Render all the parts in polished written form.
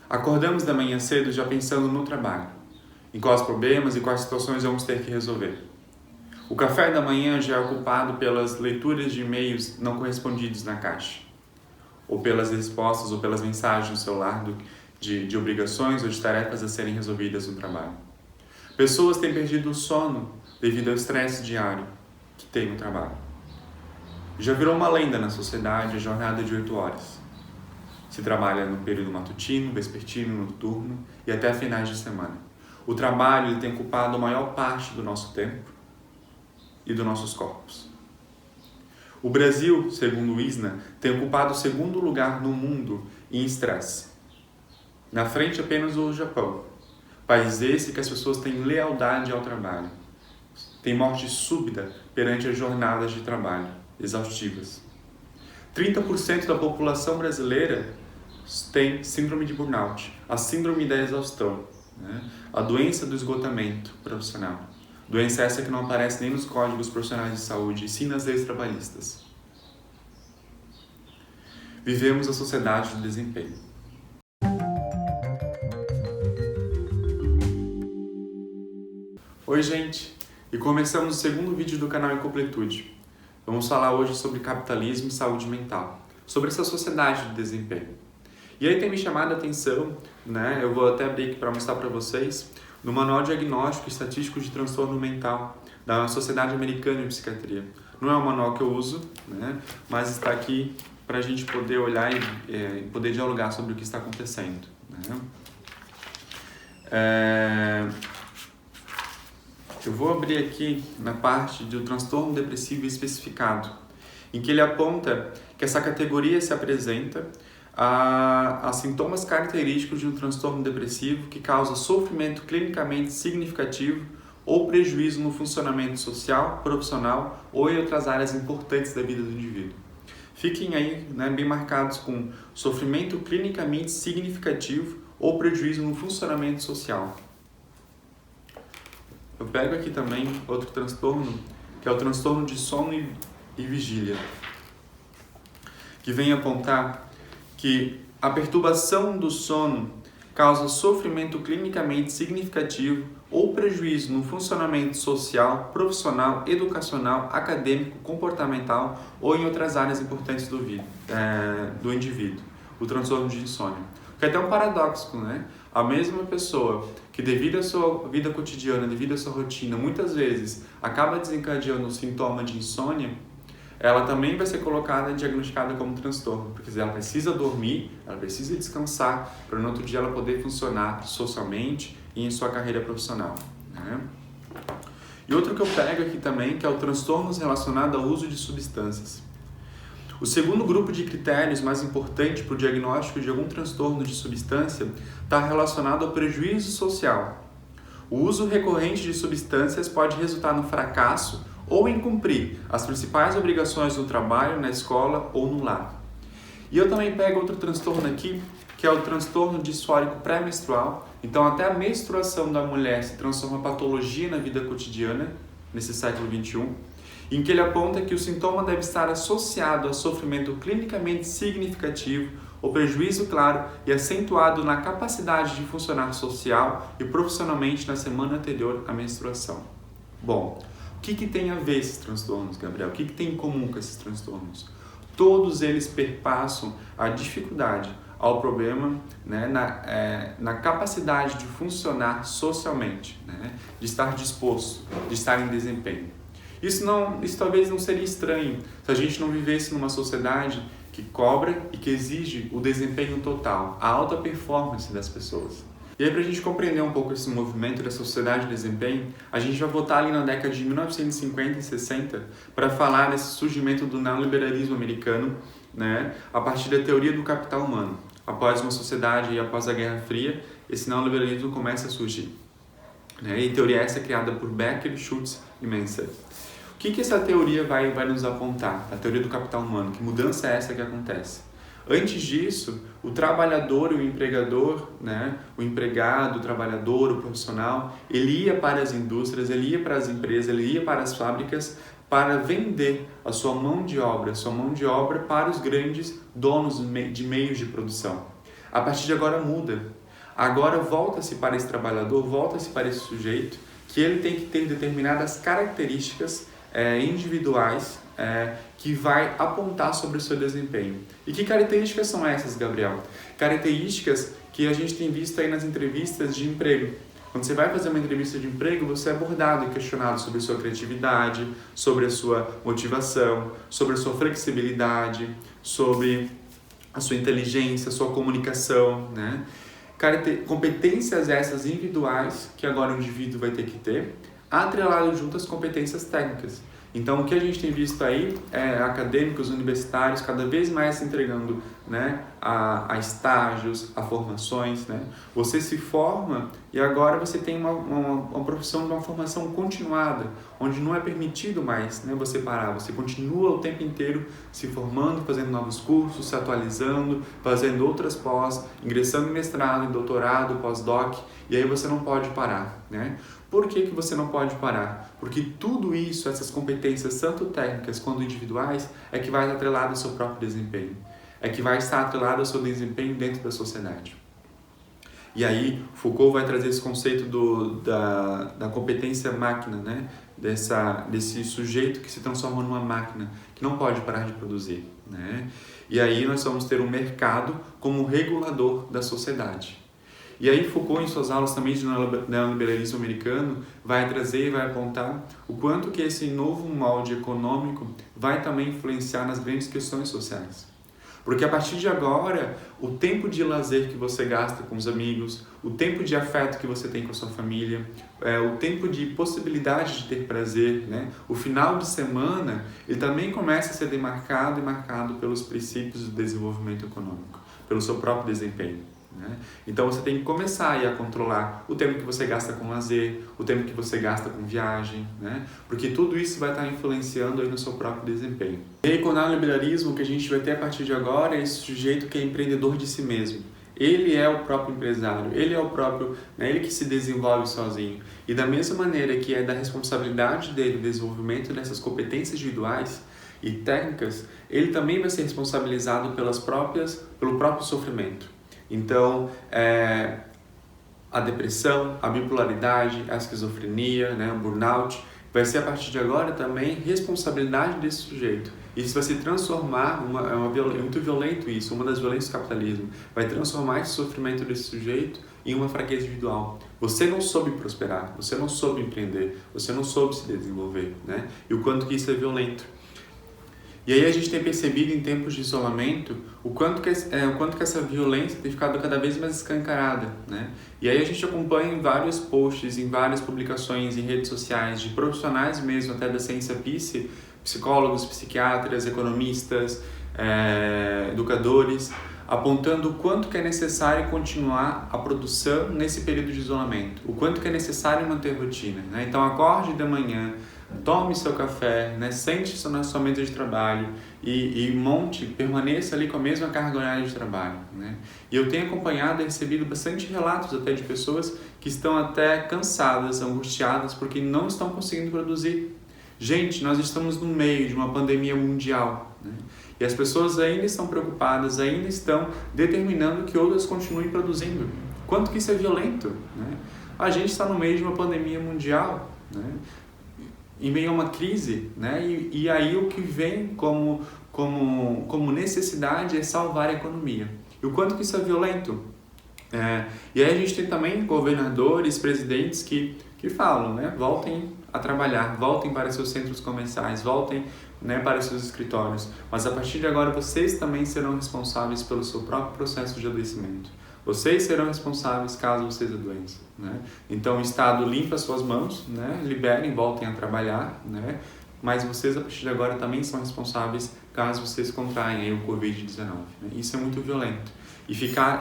Acordamos da manhã cedo já pensando no trabalho, em quais problemas e quais situações vamos ter que resolver. O café da manhã já é ocupado pelas leituras de e-mails não correspondidos na caixa, ou pelas respostas ou pelas mensagens no celular de obrigações ou de tarefas a serem resolvidas no trabalho. Pessoas têm perdido o sono devido ao estresse diário que tem no trabalho. Já virou uma lenda na sociedade a jornada de 8 horas. Se trabalha no período matutino, vespertino, noturno e até finais de semana. O trabalho ele tem ocupado a maior parte do nosso tempo e dos nossos corpos. O Brasil, segundo o ISNA, tem ocupado o segundo lugar no mundo em estresse. Na frente apenas o Japão. País esse que as pessoas têm lealdade ao trabalho. Tem morte súbita perante as jornadas de trabalho exaustivas. 30% da população brasileira tem síndrome de burnout, a síndrome da exaustão, né? A doença do esgotamento profissional. Doença essa que não aparece nem nos códigos profissionais de saúde, e sim nas leis trabalhistas. Vivemos a sociedade do desempenho. Oi, gente! E começamos o segundo vídeo do canal Incompletude. Vamos falar hoje sobre capitalismo e saúde mental, sobre essa sociedade do desempenho. E aí tem me chamado a atenção, né? Eu vou até abrir aqui para mostrar para vocês, no Manual Diagnóstico e Estatístico de Transtorno Mental da Sociedade Americana de Psiquiatria. Não é um manual que eu uso, né? Mas está aqui para a gente poder olhar e poder dialogar sobre o que está acontecendo, né? Eu vou abrir aqui na parte do transtorno depressivo especificado, em que ele aponta que essa categoria se apresenta a sintomas característicos de um transtorno depressivo que causa sofrimento clinicamente significativo ou prejuízo no funcionamento social, profissional ou em outras áreas importantes da vida do indivíduo. Fiquem aí, né, bem marcados com sofrimento clinicamente significativo ou prejuízo no funcionamento social. Eu pego aqui também outro transtorno, que é o transtorno de sono e vigília, que vem apontar que a perturbação do sono causa sofrimento clinicamente significativo ou prejuízo no funcionamento social, profissional, educacional, acadêmico, comportamental ou em outras áreas importantes do indivíduo, o transtorno de insônia. Que é até um paradoxo, né? A mesma pessoa que devido à sua vida cotidiana, devido à sua rotina, muitas vezes acaba desencadeando o sintoma de insônia, ela também vai ser colocada e diagnosticada como transtorno, porque ela precisa dormir, ela precisa descansar para no outro dia ela poder funcionar socialmente e em sua carreira profissional, né? E outro que eu pego aqui também, que é o transtornos relacionado ao uso de substâncias. O segundo grupo de critérios mais importante para o diagnóstico de algum transtorno de substância está relacionado ao prejuízo social. O uso recorrente de substâncias pode resultar no fracasso ou em cumprir as principais obrigações no trabalho, na escola ou no lar. E eu também pego outro transtorno aqui, que é o transtorno disfórico pré-menstrual. Então até a menstruação da mulher se transforma em patologia na vida cotidiana, nesse século XXI, em que ele aponta que o sintoma deve estar associado a sofrimento clinicamente significativo, ou prejuízo claro e acentuado na capacidade de funcionar social e profissionalmente na semana anterior à menstruação. Bom, o que tem a ver esses transtornos, Gabriel? O que tem em comum com esses transtornos? Todos eles perpassam a dificuldade ao problema, né, na capacidade de funcionar socialmente, né, de estar disposto, de estar em desempenho. Isso talvez não seria estranho se a gente não vivesse numa sociedade que cobra e que exige o desempenho total, a alta performance das pessoas. E aí, para a gente compreender um pouco esse movimento da sociedade de desempenho, a gente vai voltar ali na década de 1950 e 60 para falar desse surgimento do neoliberalismo americano, né, a partir da teoria do capital humano. Após uma sociedade e após a Guerra Fria, esse neoliberalismo começa a surgir, né, e teoria essa é criada por Becker, Schultz e Menzel. O que essa teoria vai nos apontar? A teoria do capital humano, que mudança é essa que acontece? Antes disso, o trabalhador e o empregador, né, o empregado, o trabalhador, o profissional, ele ia para as indústrias, ele ia para as empresas, ele ia para as fábricas para vender a sua mão de obra para os grandes donos de meios de produção. A partir de agora muda. Agora volta-se para esse trabalhador, volta-se para esse sujeito, que ele tem que ter determinadas características individuais que vai apontar sobre o seu desempenho. E que características são essas, Gabriel? Características que a gente tem visto aí nas entrevistas de emprego. Quando você vai fazer uma entrevista de emprego, você é abordado e questionado sobre a sua criatividade, sobre a sua motivação, sobre a sua flexibilidade, sobre a sua inteligência, a sua comunicação, né? Competências essas individuais que agora o indivíduo vai ter que ter, atrelado junto às competências técnicas. Então, o que a gente tem visto aí é acadêmicos, universitários, cada vez mais se entregando, né, a estágios, a formações, né? Você se forma e agora você tem uma profissão de uma formação continuada, onde não é permitido mais, né, você parar. Você continua o tempo inteiro se formando, fazendo novos cursos, se atualizando, fazendo outras pós, ingressando em mestrado, em doutorado, pós-doc, e aí você não pode parar, né? Por que você não pode parar? Porque tudo isso, essas competências, tanto técnicas quanto individuais, é que vai estar atrelado ao seu próprio desempenho. É que vai estar atrelado ao seu desempenho dentro da sociedade. E aí, Foucault vai trazer esse conceito da competência máquina, né? Desse sujeito que se transforma numa máquina, que não pode parar de produzir, né? E aí nós vamos ter um mercado como regulador da sociedade. E aí Foucault, em suas aulas também de neoliberalismo americano, vai trazer e vai apontar o quanto que esse novo molde econômico vai também influenciar nas grandes questões sociais. Porque a partir de agora, o tempo de lazer que você gasta com os amigos, o tempo de afeto que você tem com a sua família, o tempo de possibilidade de ter prazer, né? O final de semana, ele também começa a ser demarcado e marcado pelos princípios do desenvolvimento econômico, pelo seu próprio desempenho. Né? Então você tem que começar aí a controlar o tempo que você gasta com lazer, o tempo que você gasta com viagem, né? Porque tudo isso vai estar influenciando aí no seu próprio desempenho. E aí com o neoliberalismo, o que a gente vai ter a partir de agora é esse sujeito que é empreendedor de si mesmo. Ele é o próprio empresário, ele é o próprio, né, ele que se desenvolve sozinho. E da mesma maneira que é da responsabilidade dele o desenvolvimento dessas competências individuais e técnicas, ele também vai ser responsabilizado pelo próprio sofrimento. Então, a depressão, a bipolaridade, a esquizofrenia, né, o burnout, vai ser a partir de agora também responsabilidade desse sujeito. Isso vai se transformar, é muito violento isso, uma das violências do capitalismo, vai transformar esse sofrimento desse sujeito em uma fraqueza individual. Você não soube prosperar, você não soube empreender, você não soube se desenvolver, né? E o quanto que isso é violento. E aí a gente tem percebido em tempos de isolamento o quanto que essa violência tem ficado cada vez mais escancarada, né? E aí a gente acompanha em vários posts, em várias publicações em redes sociais de profissionais mesmo, até da ciência psicólogos, psiquiatras, economistas, educadores, apontando o quanto que é necessário continuar a produção nesse período de isolamento, o quanto que é necessário manter rotina, né? Então acorde de manhã, tome seu café, né? Sente-se na sua mesa de trabalho e permaneça ali com a mesma carga horária de trabalho, né? E eu tenho acompanhado e recebido bastante relatos até de pessoas que estão até cansadas, angustiadas, porque não estão conseguindo produzir. Gente, nós estamos no meio de uma pandemia mundial, né? E as pessoas ainda estão preocupadas, ainda estão determinando que outras continuem produzindo. Quanto que isso é violento, né? A gente está no meio de uma pandemia mundial, né? Em meio a uma crise, né? E aí o que vem como necessidade é salvar a economia. E o quanto que isso é violento? E aí a gente tem também governadores, presidentes que falam, né? Voltem a trabalhar, voltem para seus centros comerciais, voltem, né, para seus escritórios. Mas a partir de agora vocês também serão responsáveis pelo seu próprio processo de adoecimento. Vocês serão responsáveis caso vocês adoeçam, né? Então o Estado limpa suas mãos, né? Liberem, voltem a trabalhar, né? Mas vocês a partir de agora também são responsáveis caso vocês contraem aí o Covid-19, né? Isso é muito violento. E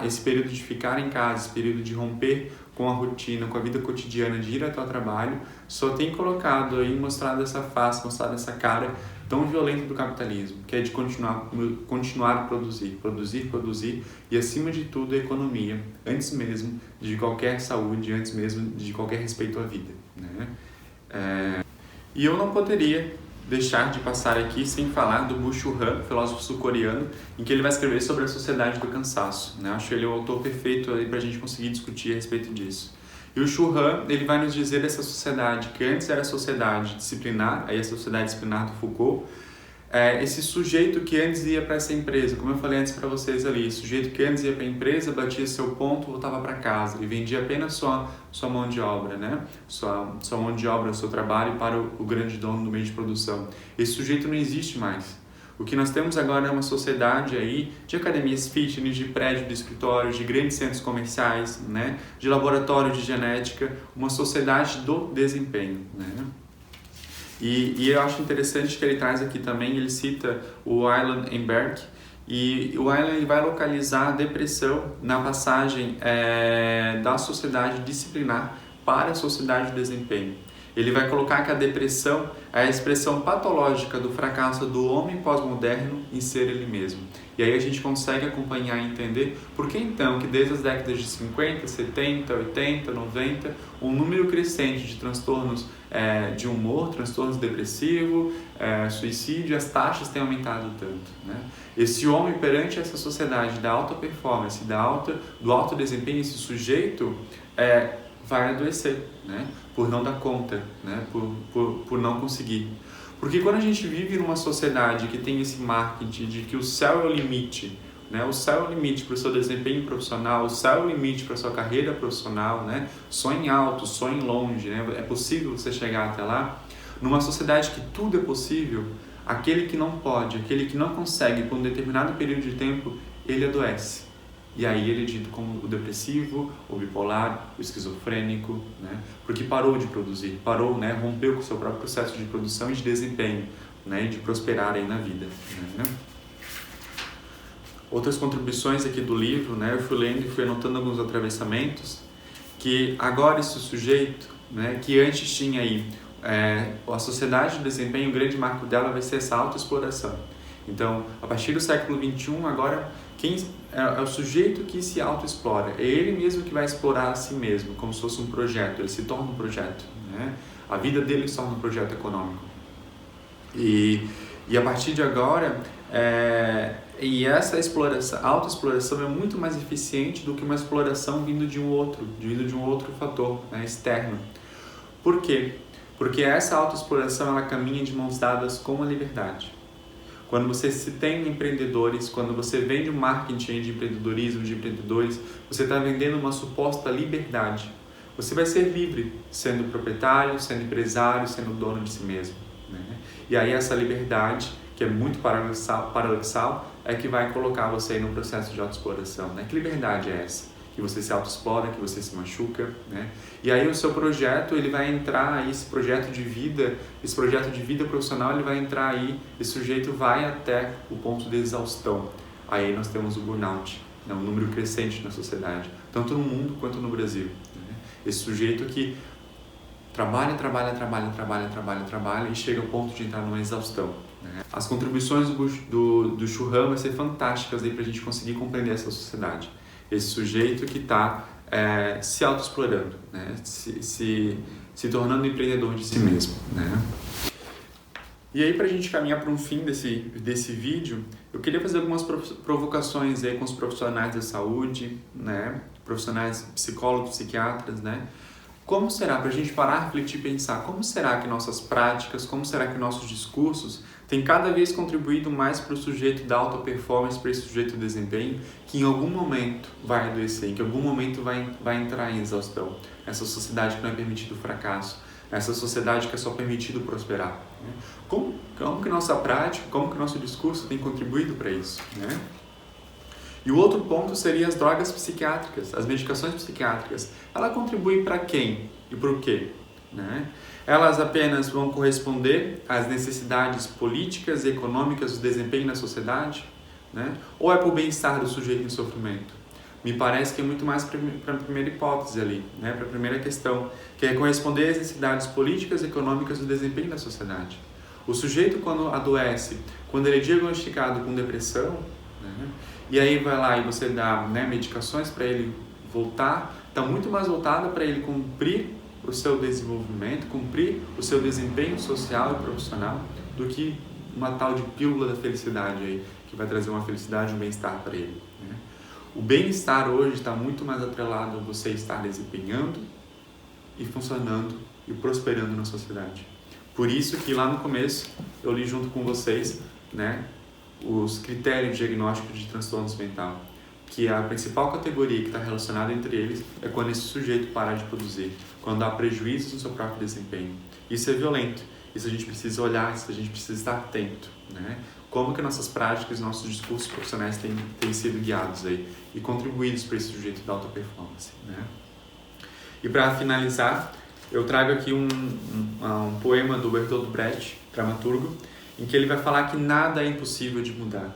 esse período de ficar em casa, esse período de romper com a rotina, com a vida cotidiana, de ir até o trabalho, só tem colocado aí, mostrado essa face, mostrado essa cara tão violenta do capitalismo, que é de continuar a produzir e acima de tudo a economia, antes mesmo de qualquer saúde, antes mesmo de qualquer respeito à vida, né? E eu não poderia deixar de passar aqui sem falar do Byung-Chul Han, filósofo sul-coreano, em que ele vai escrever sobre a sociedade do cansaço, né? Acho ele o autor perfeito para a gente conseguir discutir a respeito disso. E o Chul Han, ele vai nos dizer dessa sociedade, que antes era a sociedade disciplinar, aí a sociedade disciplinar do Foucault, esse sujeito que antes ia para essa empresa, como eu falei antes para vocês ali, sujeito que antes ia para a empresa, batia seu ponto, voltava para casa e vendia apenas sua mão de obra, né? Sua mão de obra, seu trabalho para o grande dono do meio de produção. Esse sujeito não existe mais. O que nós temos agora é uma sociedade aí de academias fitness, de prédios de escritórios, de grandes centros comerciais, né? De laboratórios de genética, uma sociedade do desempenho, né? E eu acho interessante que ele traz aqui também, ele cita o Alan Emberg, e o Alan vai localizar a depressão na passagem da sociedade disciplinar para a sociedade do desempenho. Ele vai colocar que a depressão é a expressão patológica do fracasso do homem pós-moderno em ser ele mesmo. E aí a gente consegue acompanhar e entender por que então que desde as décadas de 50, 70, 80, 90, um número crescente de transtornos de humor, transtornos depressivos, suicídio, as taxas têm aumentado tanto, né? Esse homem perante essa sociedade da alta performance, do alto desempenho, esse sujeito vai adoecer, né? Por não dar conta, né? Por não conseguir. Porque quando a gente vive numa sociedade que tem esse marketing de que o céu é o limite, né? O céu é o limite para o seu desempenho profissional, o céu é o limite para a sua carreira profissional, né? Sonhe alto, sonhe longe, né? É possível você chegar até lá. Numa sociedade que tudo é possível, aquele que não pode, aquele que não consegue por um determinado período de tempo, ele adoece. E aí ele é dito como o depressivo, o bipolar, o esquizofrênico, né? Porque parou de produzir, parou, né? Rompeu com o seu próprio processo de produção e de desempenho, né? E de prosperar aí na vida, né? Outras contribuições aqui do livro, né? Eu fui lendo e fui anotando alguns atravessamentos, que agora esse sujeito, né? Que antes tinha aí a sociedade de desempenho, o grande marco dela vai ser essa autoexploração. Então, a partir do século XXI, agora, quem é o sujeito que se autoexplora, é ele mesmo que vai explorar a si mesmo, como se fosse um projeto, ele se torna um projeto, né? A vida dele se torna um projeto econômico. E a partir de agora, essa autoexploração é muito mais eficiente do que uma exploração vindo de um outro fator, né, externo. Por quê? Porque essa autoexploração ela caminha de mãos dadas com a liberdade. Quando você se tem empreendedores, quando você vende um marketing de empreendedorismo, de empreendedores, você está vendendo uma suposta liberdade. Você vai ser livre, sendo proprietário, sendo empresário, sendo dono de si mesmo, né? E aí essa liberdade, que é muito paradoxal, é que vai colocar você aí num processo de autoexploração, né? Que liberdade é essa? Que você se autoexplora, que você se machuca, né? E aí o seu projeto, ele vai entrar aí, esse projeto de vida profissional, ele vai entrar aí, esse sujeito vai até o ponto de exaustão. Aí nós temos o burnout, né? Um número crescente na sociedade, tanto no mundo quanto no Brasil, né? Esse sujeito que trabalha e chega ao ponto de entrar numa exaustão, né? As contribuições do Chul Han vão ser fantásticas aí para a gente conseguir compreender essa sociedade. Esse sujeito que está se autoexplorando, né? se tornando empreendedor de si mesmo, né? E aí, para a gente caminhar para um fim desse vídeo, eu queria fazer algumas provocações aí com os profissionais da saúde, né? Profissionais psicólogos, psiquiatras, né? Como será, para a gente parar, refletir e pensar, como será que nossas práticas, como será que nossos discursos têm cada vez contribuído mais para o sujeito da alta performance, para esse sujeito do desempenho, que em algum momento vai adoecer, que em algum momento vai entrar em exaustão. Essa sociedade que não é permitido o fracasso, essa sociedade que é só permitido prosperar, né? Como que nossa prática, como que nosso discurso tem contribuído para isso, né? E o outro ponto seria as drogas psiquiátricas, as medicações psiquiátricas. Ela contribui para quem e por quê, né? Elas apenas vão corresponder às necessidades políticas e econômicas do desempenho na sociedade, né? Ou é para o bem-estar do sujeito em sofrimento? Me parece que é muito mais para a primeira hipótese ali, né? Para a primeira questão, que é corresponder às necessidades políticas e econômicas do desempenho da sociedade. O sujeito, quando adoece, quando ele é diagnosticado com depressão, né? E aí vai lá e você dá, né, medicações para ele voltar, está muito mais voltada para ele cumprir o seu desenvolvimento, cumprir o seu desempenho social e profissional, do que uma tal de pílula da felicidade aí, que vai trazer uma felicidade e um bem-estar para ele, né? O bem-estar hoje está muito mais atrelado a você estar desempenhando e funcionando e prosperando na sociedade. Por isso que lá no começo eu li junto com vocês, né, os critérios de diagnóstico de transtornos mentais, que a principal categoria que está relacionada entre eles é quando esse sujeito parar de produzir, quando há prejuízos no seu próprio desempenho. Isso é violento, isso a gente precisa olhar, isso a gente precisa estar atento, né? Como que nossas práticas, nossos discursos profissionais têm sido guiados aí e contribuídos para esse sujeito da alta performance, né? E para finalizar, eu trago aqui um poema do Bertolt Brecht, dramaturgo, em que ele vai falar que nada é impossível de mudar.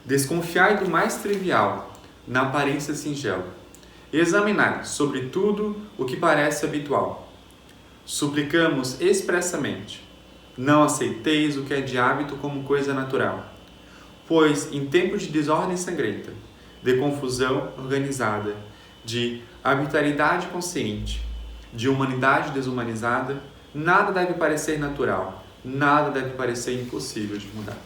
Desconfiai do mais trivial, na aparência singela. Examinai, sobretudo, o que parece habitual. Suplicamos expressamente, não aceiteis o que é de hábito como coisa natural, pois, em tempo de desordem sangrenta, de confusão organizada, de arbitrariedade consciente, de humanidade desumanizada, nada deve parecer natural, nada deve parecer impossível de mudar.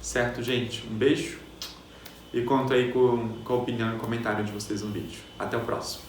Certo, gente? Um beijo e conto aí com a opinião e comentário de vocês no vídeo. Até o próximo.